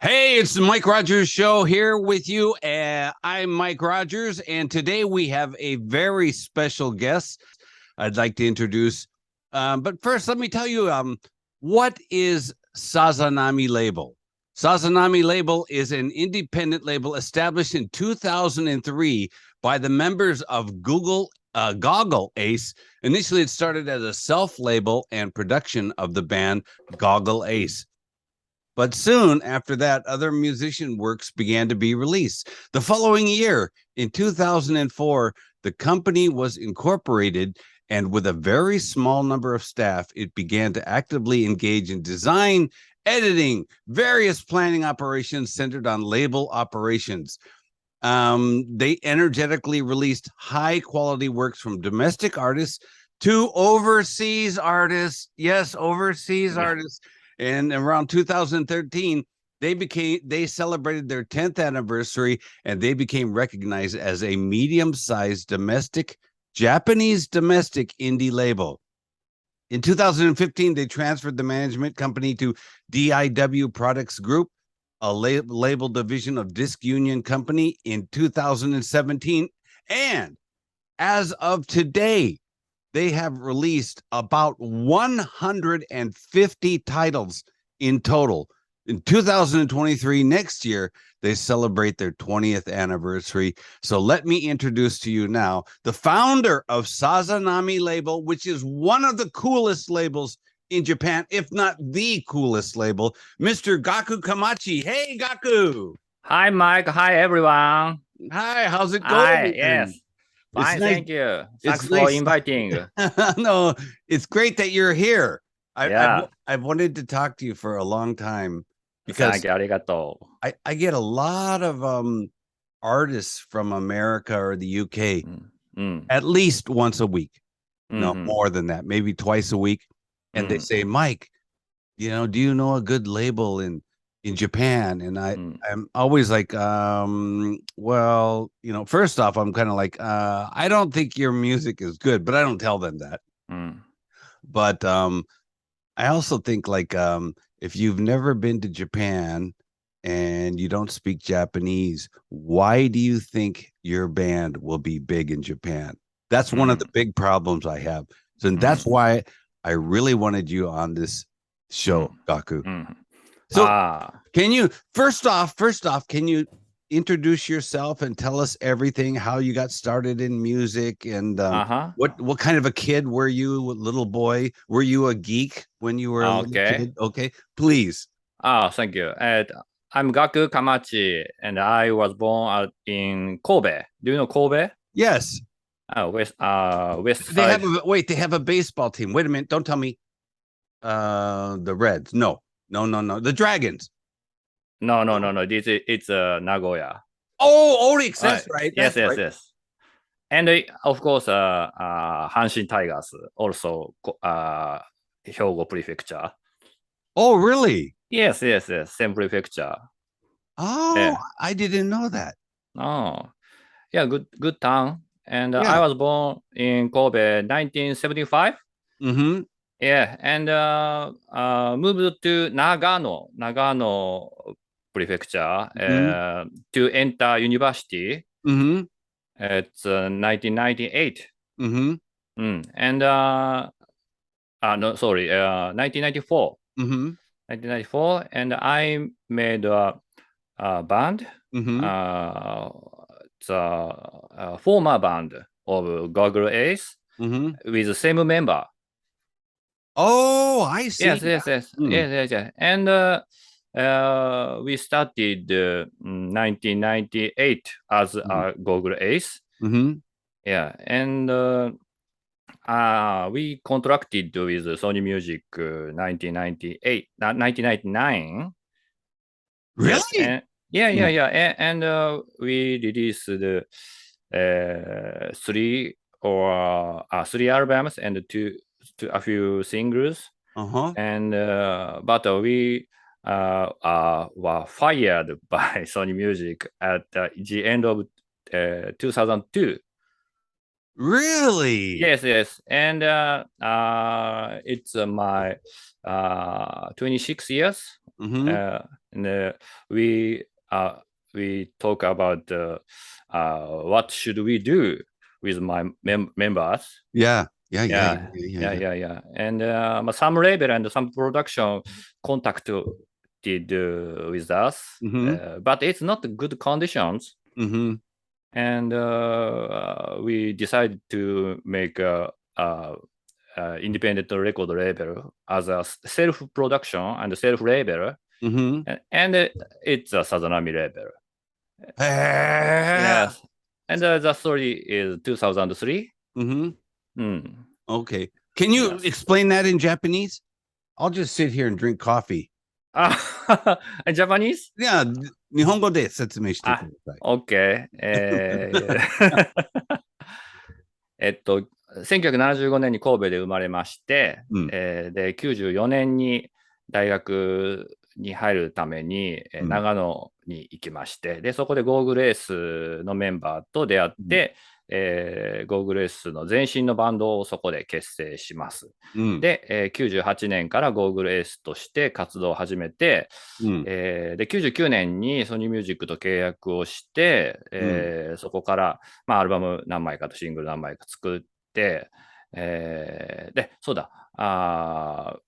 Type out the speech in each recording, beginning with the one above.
Hey, it's the Mike Rogers Show here with you. I'm Mike Rogers, and today we have a very special guest I'd like to introduce. But first, let me tell you, what is Saszanami Label? Saszanami Label is an independent label established in 2003 by the members of Goggle-A. Initially, it started as a self-label and production of the band Goggle-A. But soon after that, other musician works began to be released. The following year, in 2004, the company was incorporated, and with a very small number of staff, it began to actively engage in design, editing, various planning operations centered on label operations. They energetically released high-quality works from domestic artists to overseas artists. Yes, overseas artists. And around 2013, they celebrated their 10th anniversary, and they became recognized as a medium-sized Japanese domestic indie label. In 2015, they transferred the management company to DIW Products Group, a label division of Disc Union Company, in 2017. And as of today, they have released about 150 titles in total. In 2023, next year, they celebrate their 20th anniversary. So let me introduce to you now the founder of Saszanami Label, which is one of the coolest labels in Japan, if not the coolest label, Mr. Gaku Kamachi. Hey, Gaku. Hi, Mike. Hi, everyone. Hi, how's it going? Hi, yes. Fine, nice. thank you. Thanks It's for nice. inviting. No, it's great that you're here. Yeah. I've wanted to talk to you for a long time because Thank you. Arigato. I get a lot of artists from America or the UK at least once a week. No, more than that, maybe twice a week. And they say, Mike, do you know a good label in Japan? And I'm always like, well, first off, I'm kind of like, I don't think your music is good, but I don't tell them that. But I also think like, if you've never been to Japan and you don't speak Japanese, why do you think your band will be big in Japan? That's one of the big problems I have. So that's why I really wanted you on this show, Gaku. So can you first off, can you introduce yourself and tell us everything, how you got started in music and what kind of a kid were you, little boy? Were you a geek when you were a little kid? Okay, please. Thank you. I'm Gaku Kamachi, and I was born in Kobe. Do you know Kobe? Yes. West side. They have a baseball team. Wait a minute, don't tell me. The Reds. No. The Dragons. No. It's Nagoya. Oh, Orix. That's right. Yes. And of course, Hanshin Tigers, also Hyogo Prefecture. Oh, really? Yes. Same prefecture. Oh, yeah. I didn't know that. Oh, yeah. Good town. And I was born in Kobe, 1975. Yeah, and moved to Nagano Prefecture to enter university. It's 1998. And 1994. 1994, and I made a band. It's a former band of Goggle-A with the same member. Oh, I see. Yes. And we started 1998 as Goggle-A. Yeah, and we contracted with Sony Music 1999. Really? Yes, and we released three albums and a few singles. And but we were fired by Sony Music at the end of 2002. Really? Yes. And it's my 26 years. And we talk about what should we do with my members. Yeah. And some label and some production contacted with us, but it's not good conditions. And we decided to make a independent record label as a self-production and self-label, and it's a Sazanami Label. Yes. And the story is 2003. Okay. Can you explain that in Japanese? I'll just sit here and drink coffee. Japanese? Yeah, 日本語で説明してください。OK。1975年に神戸で生まれまして、で94年に大学に入るために、長野に行きまして、でそこでゴーグルエースのメンバーと出会って、ゴーグルエースの前身のバンドをそこで結成します。で、98年からゴーグルエースとして活動を始めて、で99年にソニーミュージックと契約をして、そこから、アルバム何枚かとシングル何枚か作って、でそうだ、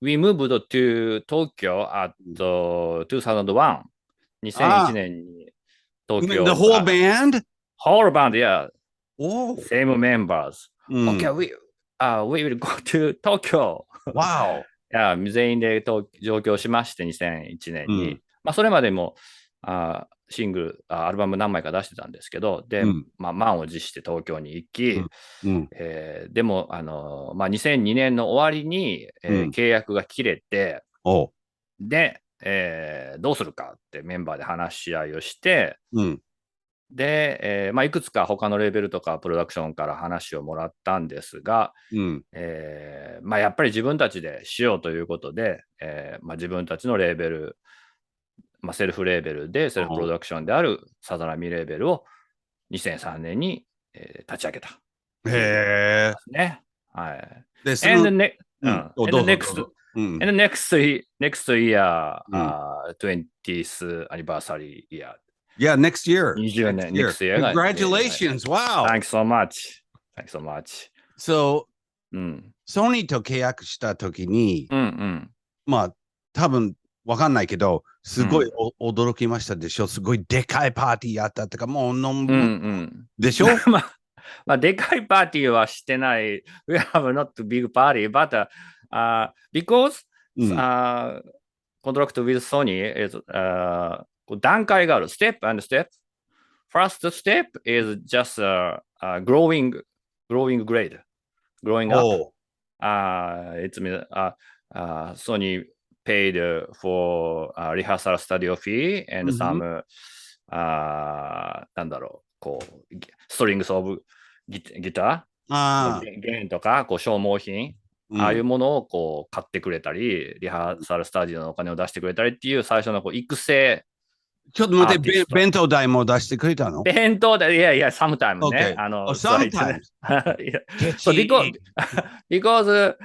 We moved to Tokyo at 2001 2001年に東京 The whole band? Whole band, yeah. Oh. Same members. Okay, we will go to Tokyo. Wow. いや全員で上京しまして2001年に、それまでもシングルアルバム何枚か出してたんですけど、で、満を持して東京に行き、でも2002年の終わりに、契約が切れて、で、どうするかってメンバーで話し合いをして、で、いくつか他のレーベルとかプロダクションから話をもらったんですが、やっぱり自分たちでしようということで、自分たちのレーベル、セルフレーベルでセルフプロダクションであるサザナミレーベルを2003年に、立ち上げた。へー。ね。はい。で、And the next year, 20th anniversary year. Yeah, next year. 20年、next year. Congratulations. Wow. Thanks so much. Thanks so much. So, ソニーと契約したときに、多分わかんないけど、すごい驚きましたでしょ。すごいでかいパーティーやったとか、もうでしょでかいパーティーはしてない。We have not big party, but because contract with Sony is 段階がある。Step and step. First step is just growing grade. Growing up. It means Sony paid for rehearsal studio fee and some なんだろう、こうストリングスオブギター、弦とかこう消耗品、ああいうものをこう買ってくれたり、リハーサルスタジオのお金を出してくれたりっていう最初のこう育成。ちょっと待って、弁当代も出してくれたの？弁当代、いや、sometimes ね。sometimes. So because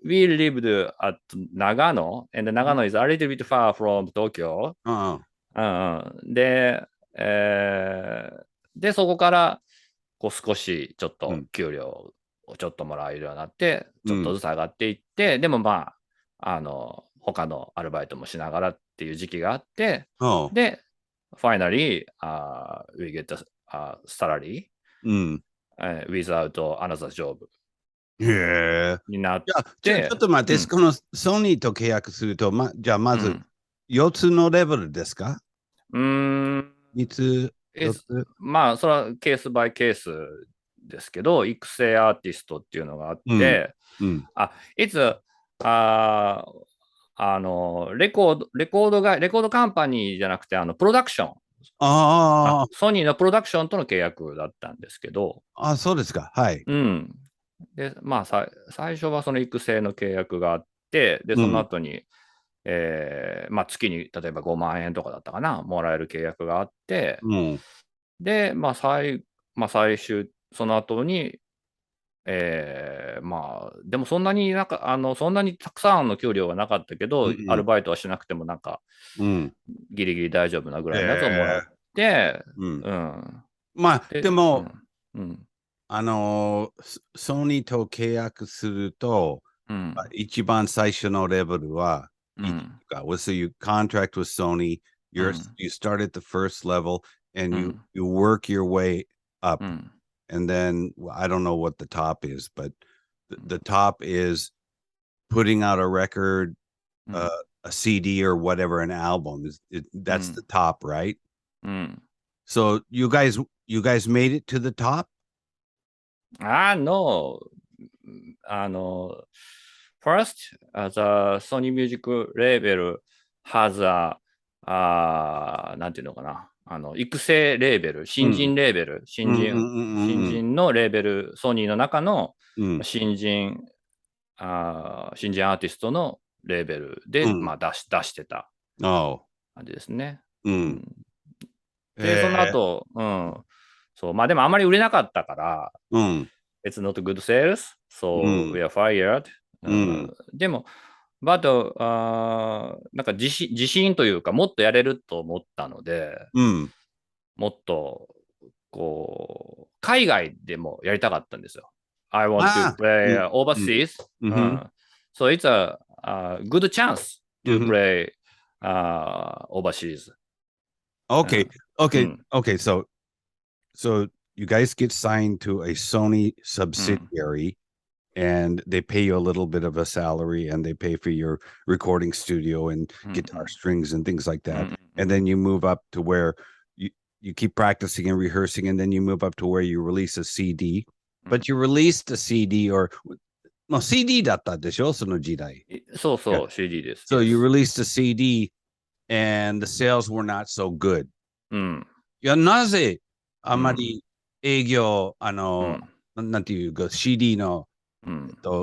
we lived at Nagano, and Nagano is a little bit far from Tokyo. で、そこからこう少しちょっと給料をちょっともらえるようになって、ちょっとずつ上がっていって、でも他のアルバイトもしながらっていう時期があって、で、finally, we get a salary without another job. になって。ちょっと待って、このソニーと契約すると、じゃあまず4つのレベルですか？3つ、4つ。それはケースバイケースですけど、育成アーティストっていうのがあって、いつ、レコードカンパニーじゃなくて、プロダクション。ソニーのプロダクションとの契約だったんですけど。そうですか。はい。で、最初はその育成の契約があって、で、その後に、月に例えば5万円とかだったかな、もらえる契約があって、で、最終、その後に、まあ、でもそんなにたくさんの給料はなかったけど、アルバイトはしなくてもギリギリ大丈夫なぐらいのやつをもらって、まあ、でも、ソニーと契約すると、一番最初のレベルは、So you contract with Sony, you start at the first level, and you work your way up. And then I don't know what the top is, but the top is putting out a record, a CD or whatever, an album. That's the top, right? So you guys made it to the top? No. First, the Sony Music Label has a なんていうのかな。育成レーベル、新人レーベル、新人のレーベル、ソニーの中の新人アーティストのレーベルで、まあ、出してた感じですね。で、その後、そう、まあでもあまり売れなかったから、It's not good sales, so we are fired. でも、なんか自信というか、もっとやれると思ったので、もっと、こう、海外でもやりたかったんですよ。I want to play overseas. So it's a good chance to play overseas. Okay. So you guys get signed to a Sony subsidiary. And they pay you a little bit of a salary, and they pay for your recording studio and guitar strings and things like that. And then you move up to where you keep practicing and rehearsing, and then you move up to where you release a CD. But you released a CD CD だったでしょ、その時代。そうそう、CD です。So you released a CD, and the sales were not so good. いや、なぜあまり営業、なんていうか、CD の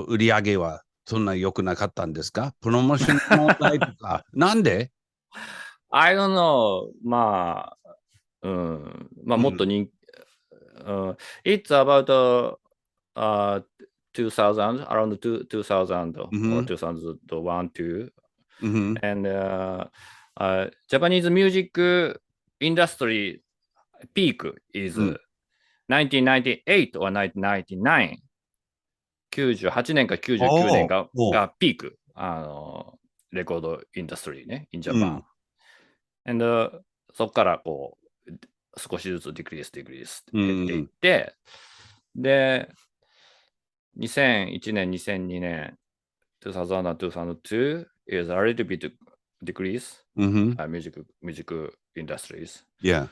売り上げはそんな良くなかったんですか？プロモーション問題とか。なんで？ I don't know. まあ、もっと人気、It's about2000, around 2000 or 2001, 2. And Japanese music industry peak is 1998 or 1999. 98年か99年がピーク、レコードインダストリーね、in Japan。And そこからこう、少しずつディクリース減っていって、で、2001年、2002年、2000 2002 is a little bit decrease music industries. Yeah.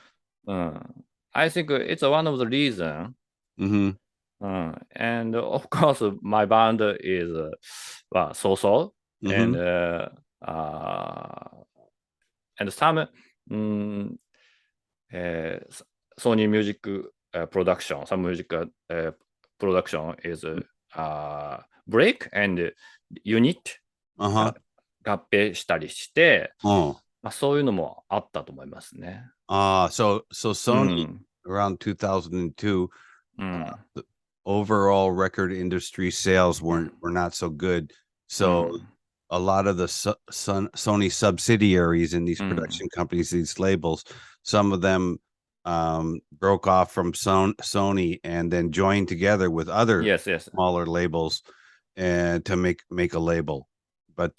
I think it's one of the reasons. And of course, my band is so-so, and some Sony music production, some music production is break and unit 合併したりして、そういうのもあったと思いますね。So Sony around 2002, the overall record industry sales were not so good. So a lot of the Sony subsidiaries in these production companies, these labels, some of them broke off from Sony and then joined together with other smaller labels and to make a label. But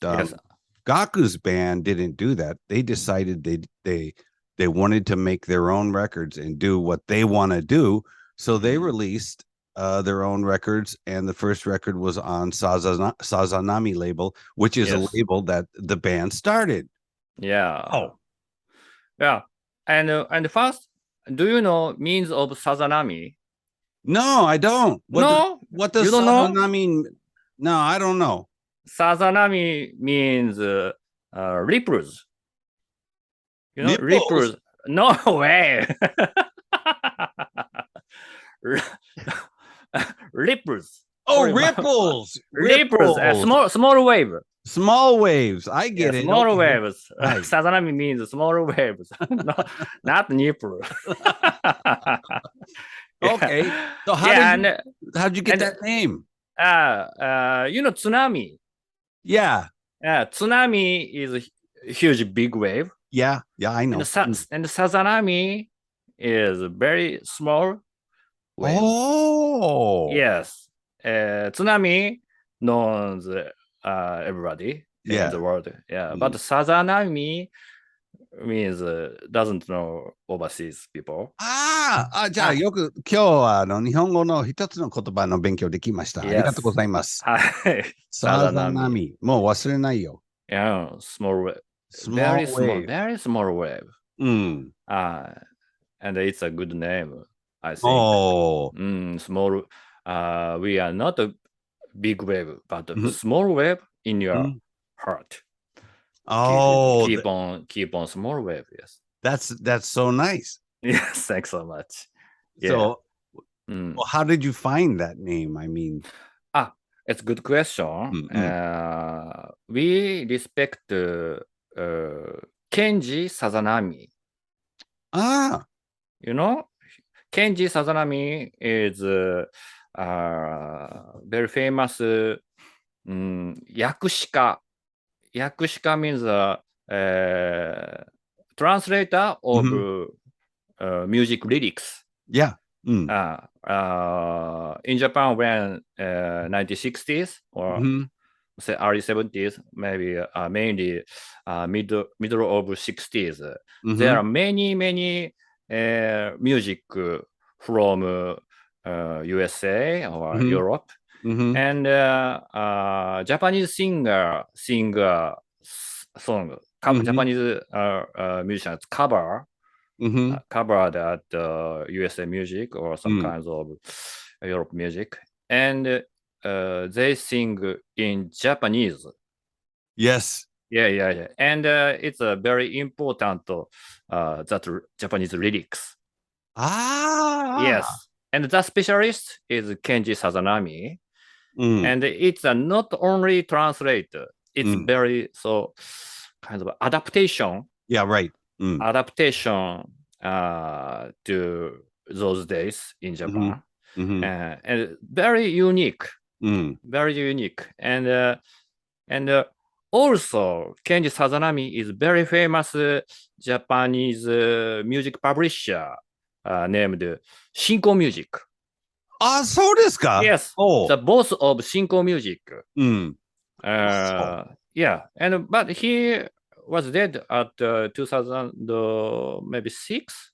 Gaku's band didn't do that. They decided they wanted to make their own records and do what they want to do. So they released their own records, and the first record was on Saszanami Label, which is a label that the band started. Yeah. And first, do you know means of Sazanami? No, I don't. What does Sazanami mean? No, I don't know. Sazanami means ripples. You know, ripples. No way. Ripples. Oh, ripples. Ripples. Small wave. Small waves. I get it. Small waves. Sazanami means small waves. Not nipple. Okay. So how'd you get that name? Tsunami. Yeah. Tsunami is a huge big wave. Yeah, I know. And Sazanami is a very small wave. Oh. Yes. Tsunami knows everybody in the world. Yeah. But Sazanami means doesn't know overseas people. じゃあよく今日は日本語の一つの言葉の勉強できました。ありがとうございます。はい。Sazanami。もう忘れないよ。Yeah, small wave. Very small wave. And it's a good name, I think. Oh. Small. We are not a big wave, but a small wave in your heart. Oh. Keep on small wave. Yes. That's so nice. Yes, thanks so much. Yeah. So, well, how did you find that name? I mean, it's a good question. We respect Kenji Sazanami. You know, Kenji Sazanami is very famous yakushika. Yakushika means translator of music lyrics. Yeah. In Japan, when 1960s or say early 70s, maybe mainly middle of 60s, there are many music from USA or Europe, and Japanese singer song, Japanese musicians covered at USA music or some kinds of Europe music, and they sing in Japanese. Yes. Yeah. And it's a very important that Japanese lyrics. Yes. And the specialist is Kenji Sazanami. And it's not only translate, it's very kind of adaptation. Yeah, right. Adaptation to those days in Japan. And very unique. Very unique. And also, Kenji Sazanami is very famous Japanese music publisher named Shinko Music. そうですか? Yes. The boss of Shinko Music. Yeah. But he was dead at 2006.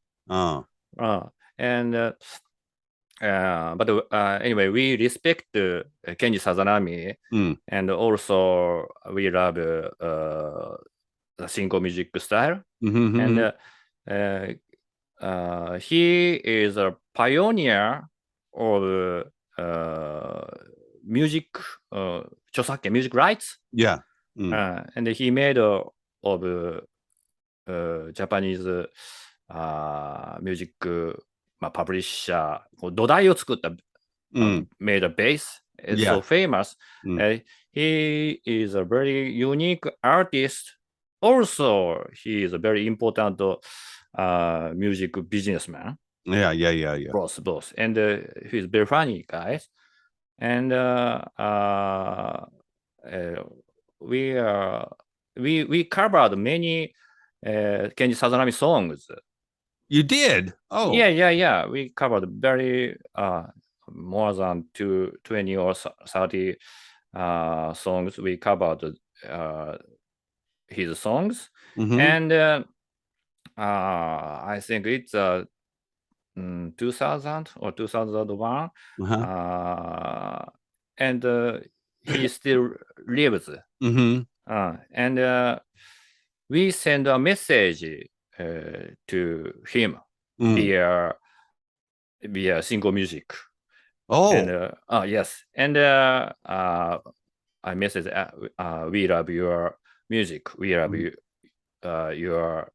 But anyway, we respect Kenji Sazanami, and also we love the Shinko music style. And he is a pioneer of music, 著作権 music rights. Yeah. And he made of Japanese music publisher 土台を作った、made a bass. It's so famous. He is a very unique artist. Also, he is a very important music businessman. Yeah. Both. And he's very funny, guys. And we covered many Kenji Sazanami songs. You did? Oh. Yeah. We covered very more than 20 or 30 songs. We covered his songs. And I think it's 2000 or 2001. And he still lives. And we send a message to him via Shinko Music. And, yes. And I message, we love your music. We love your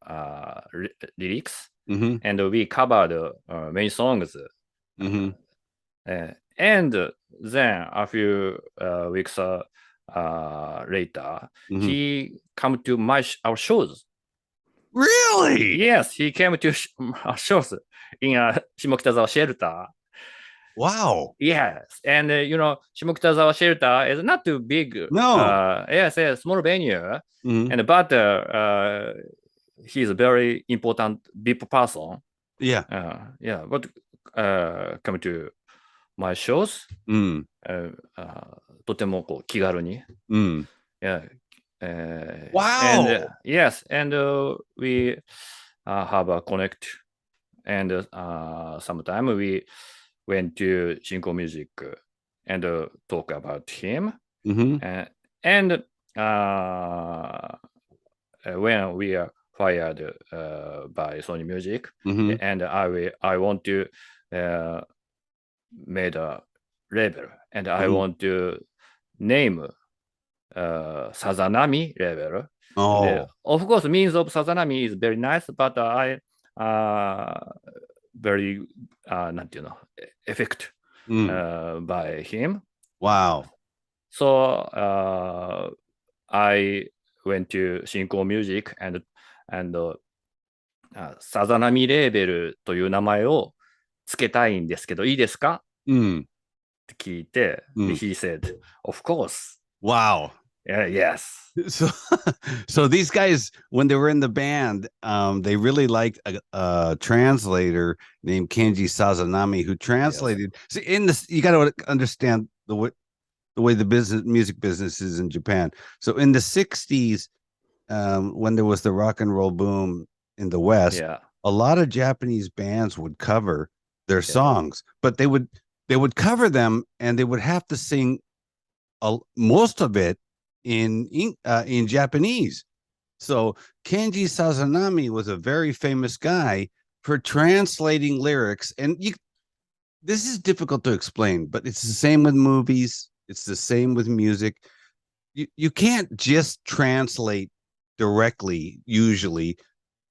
lyrics. And we covered many songs. And then a few weeks later, he come to our shows. Really? Yes, he came to our shows in 下北沢 shelter. Wow. Yes, and Shimokitazawa Shelter is not too big. No. Yes, small venue, Mhm. but he's a very important big person. Yeah. But come to my shows. とてもこう気軽に。Yeah. Wow. And yes, and we have a connect, and sometime we went to Shinko Music and talk about him. And when we are fired by Sony Music, and I want to made a label, and I want to name Sazanami Label. Of course, means of Sazanami is very nice, but I very effect by him. Wow. So I went to Shinko Music and Sazanami Label という名前をつけたいんですけどいいですかって聞いて、he said, of course. Wow. Yes. So these guys, when they were in the band, they really liked a translator named Kenji Sazanami who translated. Yes. See, in this, you got to understand the way the music business is in Japan. So in the 60s, when there was the rock and roll boom in the West, a lot of Japanese bands would cover their songs, but they would cover them and they would have to sing most of it in Japanese. So Kenji Sazanami was a very famous guy for translating lyrics, and this is difficult to explain, but it's the same with movies. It's the same with music. You can't just translate directly usually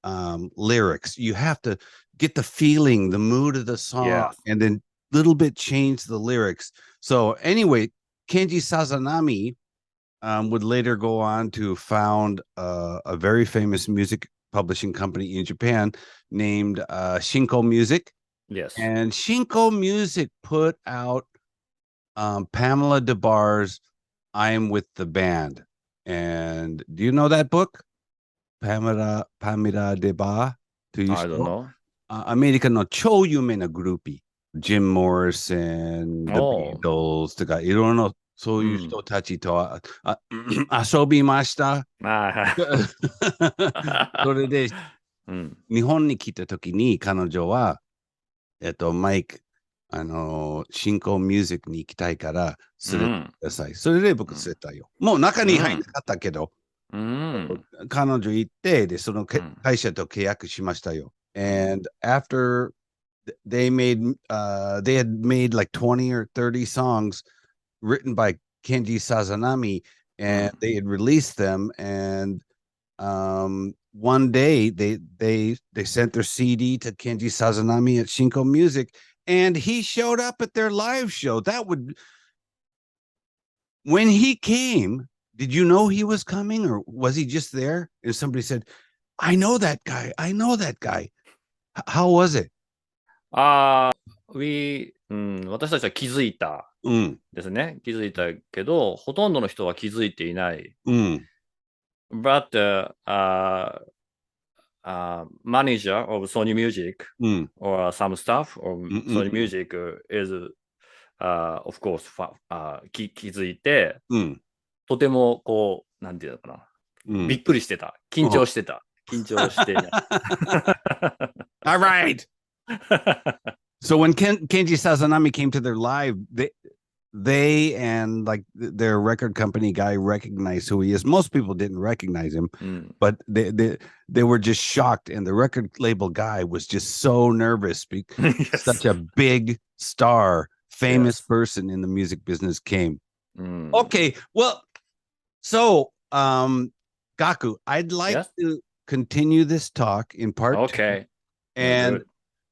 lyrics. You have to get the feeling, the mood of the song, and then little bit change the lyrics. So anyway, Kenji Sazanami would later go on to found a very famous music publishing company in Japan named Shinko Music. Yes. And Shinko Music put out Pamela DeBar's I'm with the Band. And do you know that book? Pamela DeBar? I don't know. アメリカの超有名なグルーピー。ジム・モーリソン、The Beatles とかいろいろなそういう人たちと遊びました。それで、日本に来た時に彼女は、マイク、新興ミュージックに行きたいから連れてください。それで僕連れたよ。もう中に入んなかったけど、彼女行って、で、その会社と契約しましたよ。And after they had made like 20 or 30 songs written by Kenji Sazanami, and they had released them. And one day they sent their CD to Kenji Sazanami at Shinko Music, and he showed up at their live show. When he came, did you know he was coming, or was he just there? And somebody said, I know that guy. How was it? 私たちは気づいたですね。気づいたけど、ほとんどの人は気づいていない。But manager of Sony Music or some staff of Sony Music is of course 気づいて、とてもこう、なんていうのかな、びっくりしてた。緊張してた。緊張していない。All right. So when Kenji Sazanami came to their live, they and like their record company guy recognized who he is. Most people didn't recognize him, but they were just shocked. And the record label guy was just so nervous because such a big star, famous person in the music business came. Okay, well, so Gaku, I'd like to continue this talk in part 2 and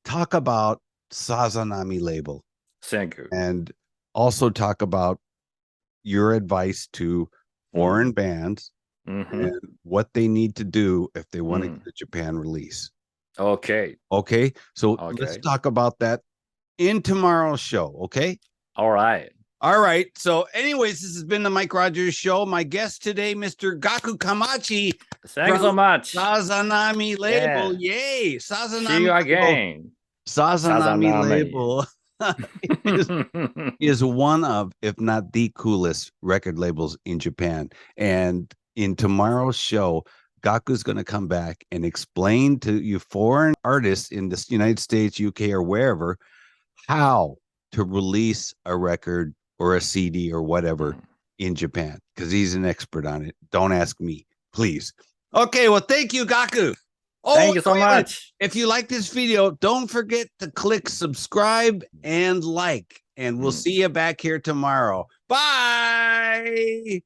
talk about Sazanami Label. Thank you. And also talk about your advice to foreign bands and what they need to do if they want to get a Japan release. Okay. So let's talk about that in tomorrow's show. Okay. All right. All right. So, anyways, this has been the Mike Rogers Show. My guest today, Mr. Gaku Kamachi. Thank you so much. Saszanami Label. Yay. Saszanami. See you again. Saszanami Label is one of, if not the coolest record labels in Japan. And in tomorrow's show, Gaku's going to come back and explain to you foreign artists in the United States, UK, or wherever, how to release a record or a CD or whatever in Japan, because he's an expert on it. Don't ask me, please. Okay, well, thank you, Gaku. Thank you so much. If you like this video, don't forget to click subscribe and like, and we'll see you back here tomorrow. Bye.